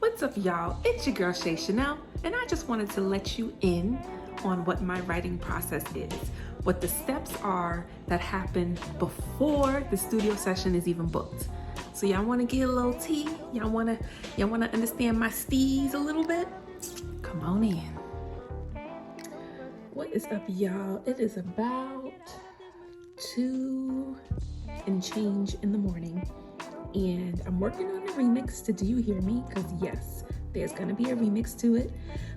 What's up, y'all? It's your girl ShayChannel, and I just wanted to let you in on what my writing process is, what the steps are that happen before the studio session is even booked. So y'all want to get a little tea? Y'all want to understand my steez a little bit? Come on in. What is up, y'all? It is about 2 and change in the morning. And I'm working on a remix to Do You Hear Me? Because yes, there's gonna be a remix to it.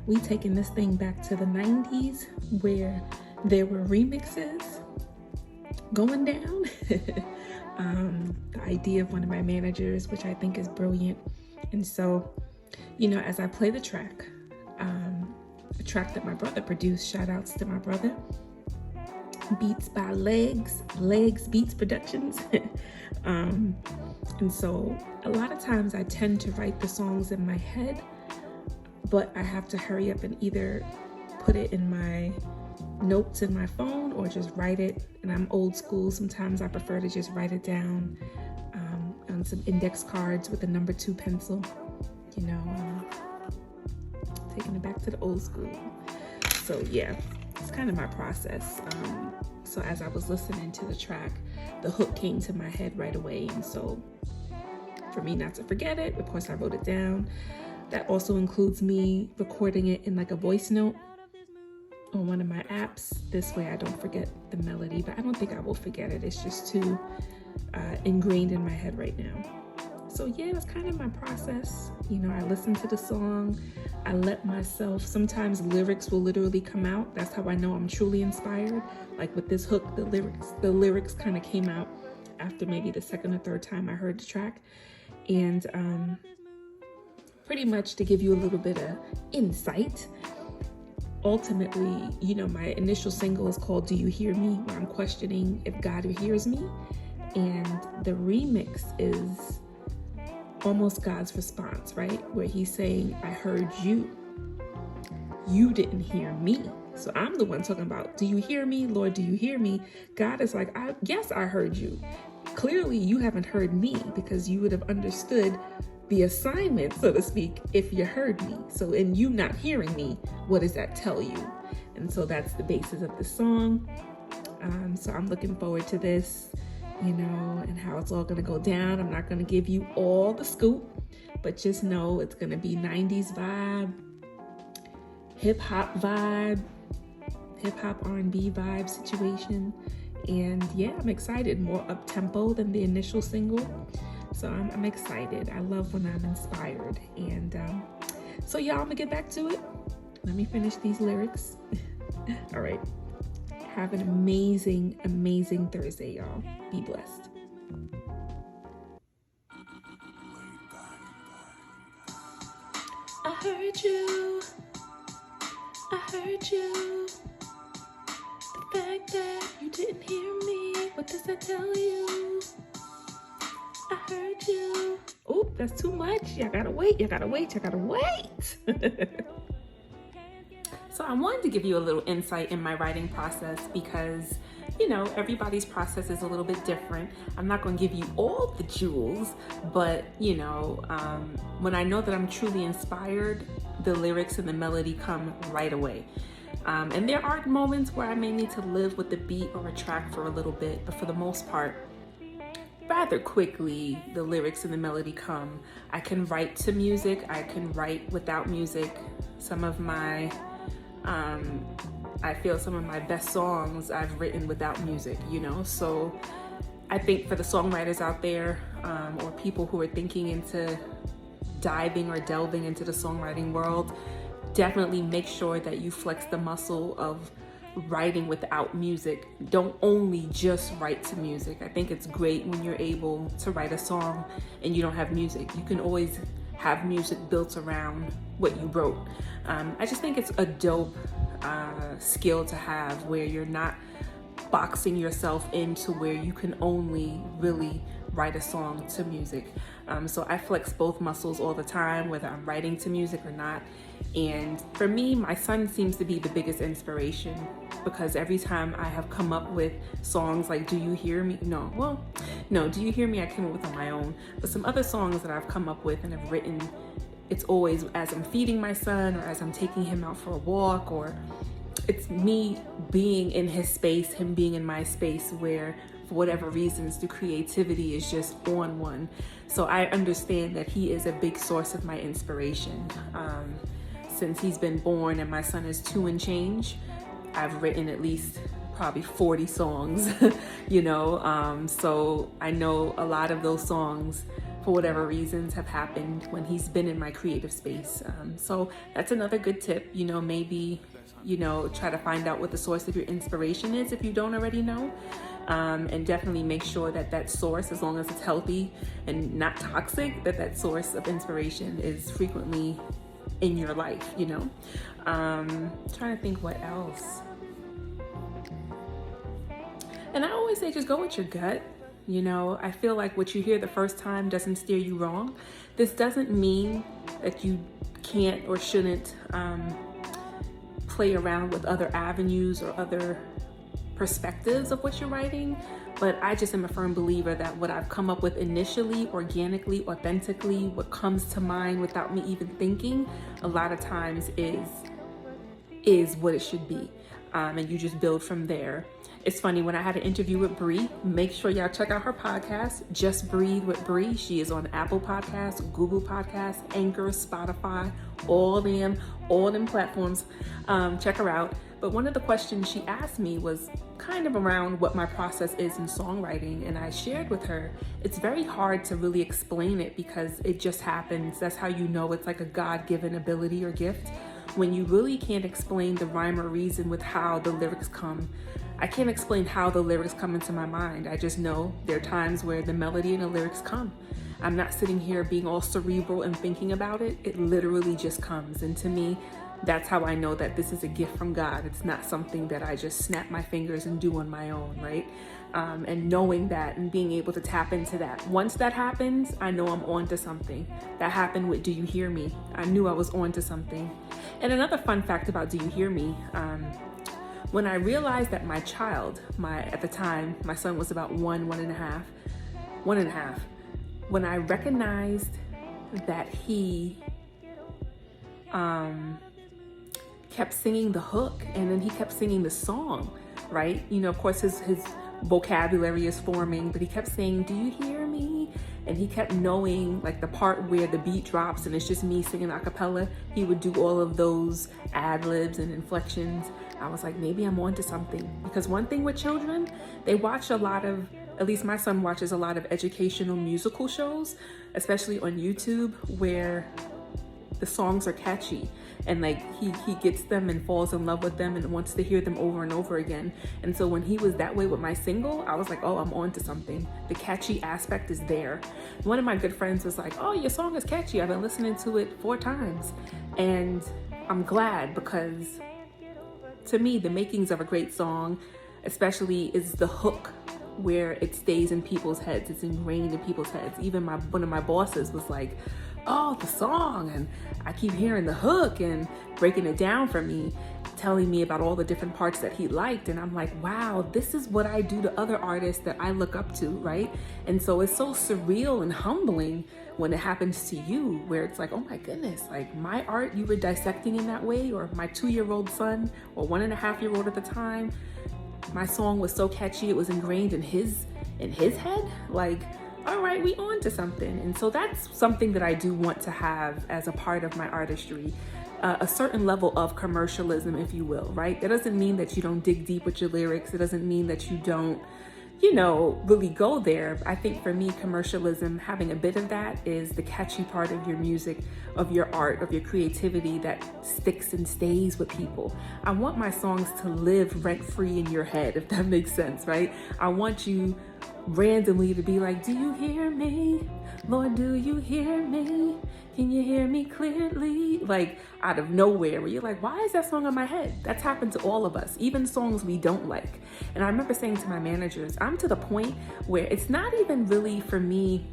We taking this thing back to the 90s where there were remixes going down. The idea of one of my managers, which I think is brilliant. And so, you know, as I play the track, a track that my brother produced, shout outs to my brother, beats by Legs Beats Productions. And so a lot of times I tend to write the songs in my head, but I have to hurry up and either put it in my notes in my phone or just write it. And I'm old school. Sometimes I prefer to just write it down on some index cards with a number 2 pencil, you know, taking it back to the old school. So yeah, it's kind of my process. So as I was listening to the track, the hook came to my head right away. And so for me not to forget it, of course I wrote it down. That also includes me recording it in like a voice note on one of my apps. This way I don't forget the melody, but I don't think I will forget it. It's just too ingrained in my head right now. So yeah, that's kind of my process. You know, I listen to the song, I let myself, sometimes lyrics will literally come out. That's how I know I'm truly inspired. Like with this hook, the lyrics kind of came out after maybe the second or third time I heard the track. And pretty much to give you a little bit of insight, ultimately, you know, my initial single is called Do You Hear Me? Where I'm questioning if God hears me. And the remix is almost God's response, right? Where he's saying, I heard you. You didn't hear me. So I'm the one talking about, do you hear me? Lord, do you hear me? God is like, yes, I heard you. Clearly, you haven't heard me because you would have understood the assignment, so to speak, if you heard me. So in you not hearing me, what does that tell you? And so that's the basis of the song. So I'm looking forward to this, you know, and how it's all going to go down. I'm not going to give you all the scoop, but just know it's going to be 90s vibe, hip hop vibe, hip hop R&B vibe situation. And yeah, I'm excited. More up tempo than the initial single. So I'm excited. I love when I'm inspired. And so yeah, I'm gonna get back to it. Let me finish these lyrics. All right. Have an amazing, amazing Thursday, y'all. Be blessed. I heard you. I heard you. The fact that you didn't hear me, what does that tell you? I heard you. Oh, that's too much. Y'all gotta wait. So I wanted to give you a little insight in my writing process because, you know, everybody's process is a little bit different. I'm not going to give you all the jewels, but, you know, when I know that I'm truly inspired, the lyrics and the melody come right away. And there are moments where I may need to live with the beat or a track for a little bit, but for the most part, rather quickly, the lyrics and the melody come. I can write to music. I can write without music. Some of my I feel some of my best songs I've written without music, you know? So I think for the songwriters out there, or people who are thinking into diving or delving into the songwriting world, definitely make sure that you flex the muscle of writing without music. Don't only just write to music. I think it's great when you're able to write a song and you don't have music. You can always have music built around what you wrote. I just think it's a dope skill to have where you're not boxing yourself into where you can only really write a song to music. So I flex both muscles all the time, whether I'm writing to music or not. And for me, my son seems to be the biggest inspiration because every time I have come up with songs like Do You Hear Me? No, Do You Hear Me? I came up with on my own. But some other songs that I've come up with and have written it's always as I'm feeding my son or as I'm taking him out for a walk, or it's me being in his space, him being in my space, where for whatever reasons the creativity is just on one. So I understand that he is a big source of my inspiration. Since he's been born and my son is 2 and change, I've written at least probably 40 songs, so I know a lot of those songs, for whatever reasons, have happened when he's been in my creative space. So that's another good tip, maybe, try to find out what the source of your inspiration is if you don't already know. And definitely make sure that source, as long as it's healthy and not toxic, that source of inspiration is frequently in your life, Trying to think what else. And I always say, just go with your gut. I feel like what you hear the first time doesn't steer you wrong. This doesn't mean that you can't or shouldn't play around with other avenues or other perspectives of what you're writing, but I just am a firm believer that what I've come up with initially, organically, authentically, what comes to mind without me even thinking, a lot of times is what it should be. And you just build from there. It's funny, when I had an interview with Bree, make sure y'all check out her podcast, Just Breathe with Bree. She is on Apple Podcasts, Google Podcasts, Anchor, Spotify, all them platforms. Check her out. But one of the questions she asked me was kind of around what my process is in songwriting. And I shared with her, it's very hard to really explain it because it just happens. That's how you know it's like a God-given ability or gift. When you really can't explain the rhyme or reason with how the lyrics come. I can't explain how the lyrics come into my mind. I just know there are times where the melody and the lyrics come. I'm not sitting here being all cerebral and thinking about it. It literally just comes. And to me, that's how I know that this is a gift from God. It's not something that I just snap my fingers and do on my own, right? And knowing that and being able to tap into that. Once that happens, I know I'm on to something. That happened with Do You Hear Me? I knew I was on to something. And another fun fact about Do You Hear Me? When I realized that my child, at the time, my son was about one and a half. When I recognized that he kept singing the hook and then he kept singing the song, right? Of course his vocabulary is forming, but he kept saying, do you hear me? And he kept knowing like the part where the beat drops and it's just me singing a cappella. He would do all of those ad-libs and inflections. I was like, maybe I'm onto something. Because one thing with children, they watch a lot of, at least my son watches a lot of educational musical shows, especially on YouTube, where the songs are catchy and like he gets them and falls in love with them and wants to hear them over and over again. And so when he was that way with my single, I was like, oh, I'm on to something. The catchy aspect is there. One of my good friends was like, oh, your song is catchy. I've been listening to it 4 times. And I'm glad, because to me, the makings of a great song, especially, is the hook, where it stays in people's heads. It's ingrained in people's heads. Even one of my bosses was like, oh, the song, and I keep hearing the hook and breaking it down for me, telling me about all the different parts that he liked. And I'm like, wow, this is what I do to other artists that I look up to, right? And so it's so surreal and humbling when it happens to you, where it's like, oh my goodness, like my art you were dissecting in that way, or my 2-year-old son or 1.5-year-old at the time, my song was so catchy, it was ingrained in his head. Like, all right, we on to something. And so that's something that I do want to have as a part of my artistry, a certain level of commercialism, if you will, right? That doesn't mean that you don't dig deep with your lyrics. It doesn't mean that you don't, really go there. I think for me, commercialism, having a bit of that is the catchy part of your music, of your art, of your creativity that sticks and stays with people. I want my songs to live rent-free in your head, if that makes sense, right? I want you randomly to be like, do you hear me? Lord, do you hear me? Can you hear me clearly? Like out of nowhere, where you're like, why is that song in my head? That's happened to all of us, even songs we don't like. And I remember saying to my managers, I'm to the point where it's not even really for me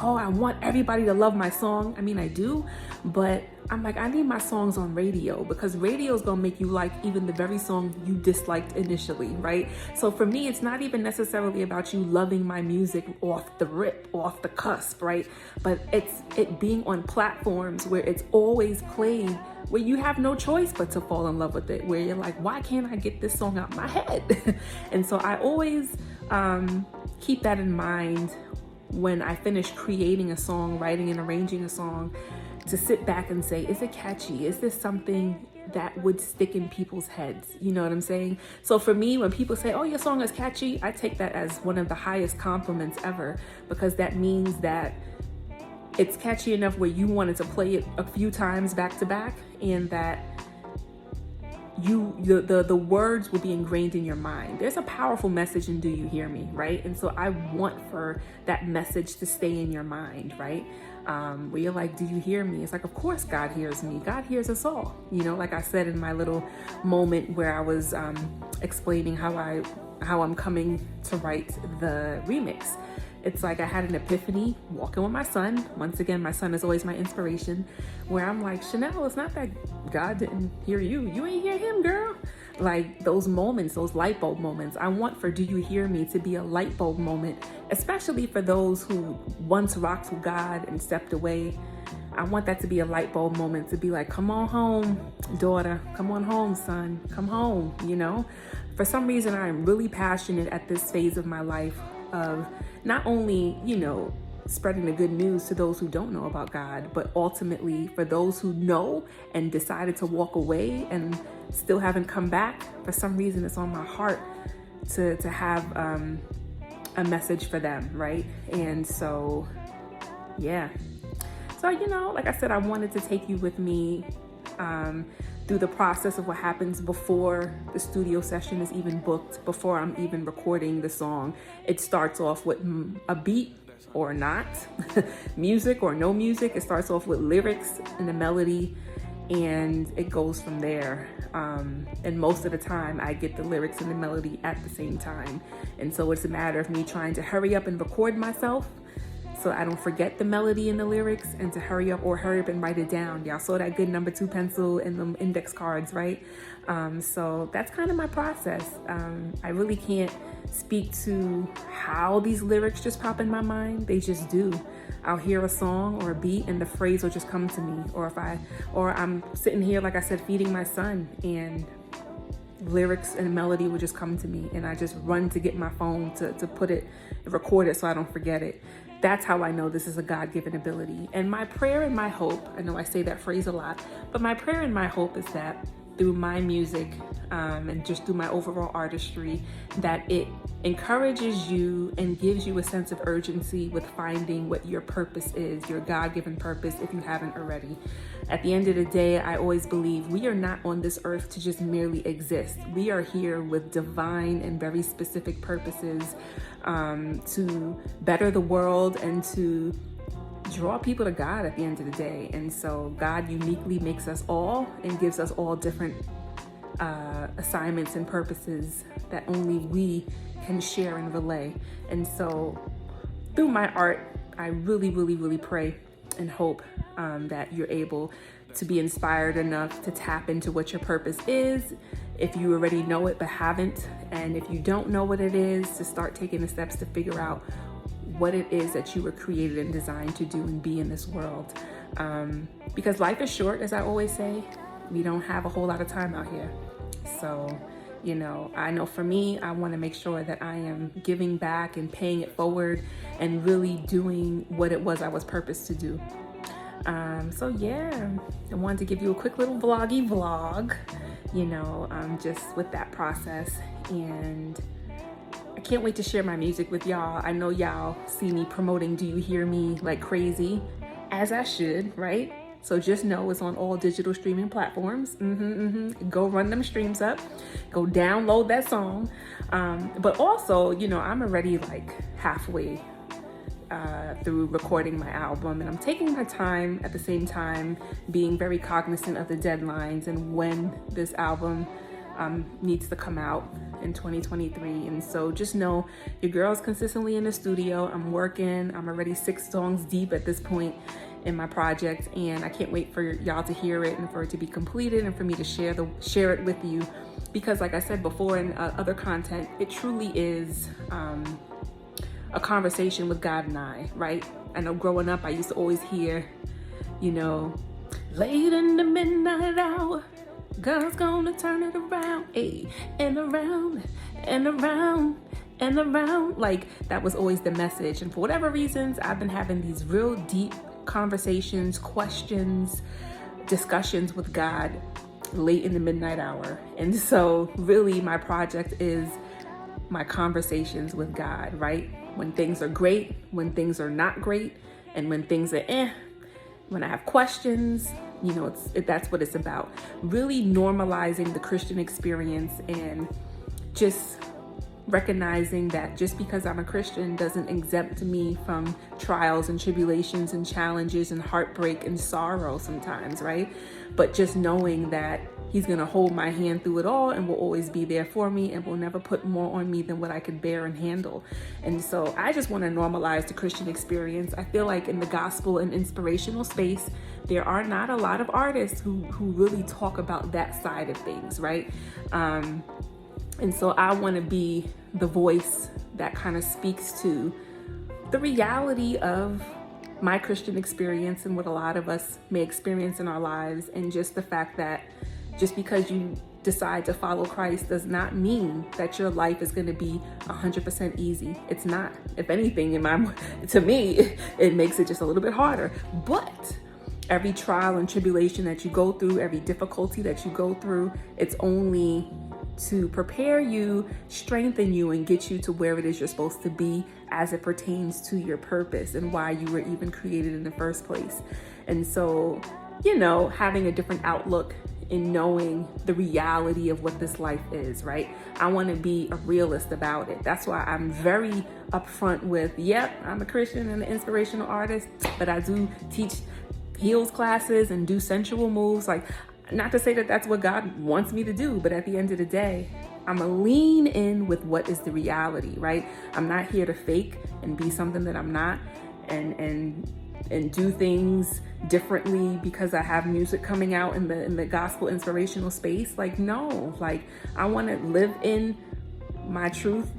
oh, I want everybody to love my song. I mean, I do, but I'm like, I need my songs on radio, because radio is gonna make you like even the very song you disliked initially, right? So for me, it's not even necessarily about you loving my music off the rip, off the cusp, right? But it's it being on platforms where it's always played, where you have no choice but to fall in love with it, where you're like, why can't I get this song out my head? And so I always keep that in mind when I finish creating a song, writing and arranging a song, to sit back and say, is it catchy? Is this something that would stick in people's heads? You know what I'm saying? So for me, when people say, oh, your song is catchy, I take that as one of the highest compliments ever, because that means that it's catchy enough where you wanted to play it a few times back to back, and that the words will be ingrained in your mind. There's a powerful message in Do You Hear Me, right? And so I want for that message to stay in your mind, right? Where you're like, do you hear me? It's like, of course God hears me. God hears us all. You know, like I said in my little moment where I was explaining how I'm coming to write the remix. It's like I had an epiphany walking with my son. Once again, my son is always my inspiration, where I'm like, Chanel, it's not that God didn't hear you. You ain't hear him, girl. Like those moments, those light bulb moments. I want for Do You Hear Me to be a light bulb moment, especially for those who once rocked with God and stepped away. I want that to be a light bulb moment, to be like, come on home, daughter. Come on home, son. Come home, you know? For some reason, I'm really passionate at this phase of my life of not only, you know, spreading the good news to those who don't know about God, but ultimately for those who know and decided to walk away and still haven't come back. For some reason, it's on my heart to have a message for them, right? And so, yeah. So, you know, like I said, I wanted to take you with me through the process of what happens before the studio session is even booked, before I'm even recording the song. It starts off with a beat or not, music or no music. It starts off with lyrics and a melody, and it goes from there. And most of the time I get the lyrics and the melody at the same time. And so it's a matter of me trying to hurry up and record myself so I don't forget the melody and the lyrics, and to hurry up and write it down. Y'all saw that good number 2 pencil and the index cards, right? So that's kind of my process. I really can't speak to how these lyrics just pop in my mind. They just do. I'll hear a song or a beat and the phrase will just come to me. Or I'm sitting here, like I said, feeding my son, and lyrics and melody would just come to me, and I just run to get my phone to record it so I don't forget it. That's how I know this is a God-given ability. And my prayer and my hope, I know I say that phrase a lot, but my prayer and my hope is that through my music and just through my overall artistry, that it encourages you and gives you a sense of urgency with finding what your purpose is, your God-given purpose, if you haven't already. At the end of the day, I always believe we are not on this earth to just merely exist. We are here with divine and very specific purposes to better the world and to draw people to God at the end of the day. And so God uniquely makes us all and gives us all different assignments and purposes that only we can share and relay. And so through my art, I really, really, really pray and hope that you're able to be inspired enough to tap into what your purpose is, if you already know it but haven't, and if you don't know what it is, to start taking the steps to figure out what it is that you were created and designed to do and be in this world. Because life is short, as I always say. We don't have a whole lot of time out here. So, you know, I know for me, I want to make sure that I am giving back and paying it forward and really doing what it was I was purposed to do. So yeah, I wanted to give you a quick little vlog, you know, just with that process. And I can't wait to share my music with y'all. I know y'all see me promoting Do You Hear Me like crazy, as I should, right? So just know it's on all digital streaming platforms. Go run them streams up. Go download that song. But also, you know, I'm already like halfway through recording my album, and I'm taking my time at the same time, being very cognizant of the deadlines and when this album needs to come out. in 2023. And so just know your girl's consistently in the studio. I'm working. I'm already 6 songs deep at this point in my project, and I can't wait for y'all to hear it and for it to be completed and for me to share it with you, because like I said before in other content, it truly is a conversation with God and I, right? I know growing up I used to always hear, you know, late in the midnight hour, God's gonna turn it around, and around and around and around. Like, that was always the message. And for whatever reasons, I've been having these real deep conversations, questions, discussions with God late in the midnight hour. And so really my project is my conversations with God, right? When things are great, when things are not great, and when things are when I have questions, you know, that's what it's about. Really normalizing the Christian experience and just recognizing that just because I'm a Christian doesn't exempt me from trials and tribulations and challenges and heartbreak and sorrow sometimes, right? But just knowing that He's gonna hold my hand through it all and will always be there for me and will never put more on me than what I could bear and handle. And so I just wanna normalize the Christian experience. I feel like in the gospel and inspirational space, there are not a lot of artists who really talk about that side of things, right? And so I want to be the voice that kind of speaks to the reality of my Christian experience and what a lot of us may experience in our lives, and just the fact that just because you decide to follow Christ does not mean that your life is going to be 100% easy. It's not. If anything, to me, it makes it just a little bit harder. But every trial and tribulation that you go through, every difficulty that you go through, it's only to prepare you, strengthen you, and get you to where it is you're supposed to be as it pertains to your purpose and why you were even created in the first place. And so, you know, having a different outlook in knowing the reality of what this life is, right? I want to be a realist about it. That's why I'm very upfront with, yep, I'm a Christian and an inspirational artist, but I do teach heels classes and do sensual moves. Like, not to say that that's what God wants me to do, but at the end of the day, I'm gonna lean in with what is the reality, right? I'm not here to fake and be something that I'm not, and do things differently because I have music coming out in the gospel inspirational space. Like, no, like, I want to live in my truth,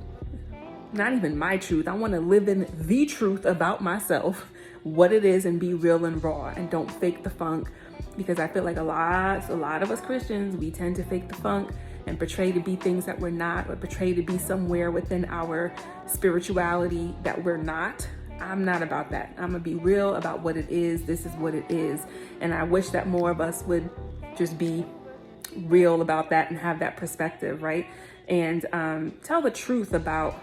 not even my truth. I want to live in the truth about myself, what it is, and be real and raw, and don't fake the funk. Because I feel like a lot of us Christians, we tend to fake the funk and portray to be things that we're not, or portray to be somewhere within our spirituality that we're not. I'm not about that. I'm gonna be real about what it is. This is what it is. And I wish that more of us would just be real about that and have that perspective, right? And tell the truth about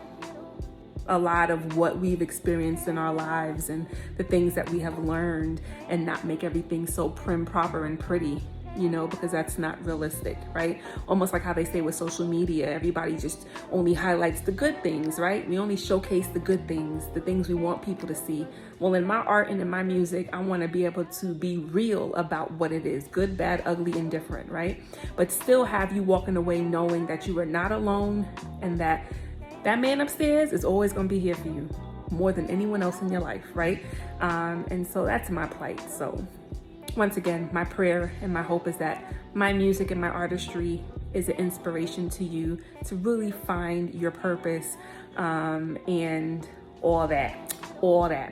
a lot of what we've experienced in our lives and the things that we have learned, and not make everything so prim, proper, and pretty, you know, because that's not realistic, right? Almost like how they say with social media, everybody just only highlights the good things, right? We only showcase the good things, the things we want people to see. Well, in my art and in my music, I want to be able to be real about what it is, good, bad, ugly, and different, right? But still have you walking away knowing that you are not alone, and that man upstairs is always going to be here for you more than anyone else in your life, right? And so that's my plight. So once again, my prayer and my hope is that my music and my artistry is an inspiration to you to really find your purpose, and all that.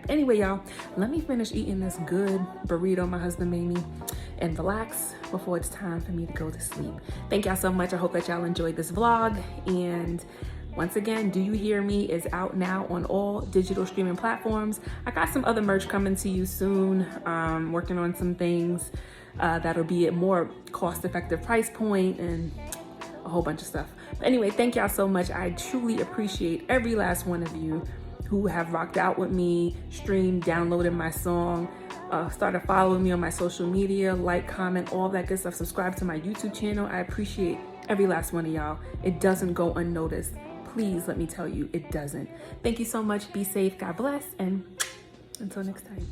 Anyway, y'all, let me finish eating this good burrito my husband made me and relax before it's time for me to go to sleep. Thank y'all so much. I hope that y'all enjoyed this vlog. And once again, Do You Hear Me is out now on all digital streaming platforms. I got some other merch coming to you soon. Working on some things that'll be at more cost-effective price point and a whole bunch of stuff. But anyway, thank y'all so much. I truly appreciate every last one of you who have rocked out with me, streamed, downloaded my song, started following me on my social media, like, comment, all that good stuff. Subscribe to my YouTube channel. I appreciate every last one of y'all. It doesn't go unnoticed. Please let me tell you, it doesn't. Thank you so much. Be safe. God bless. And until next time.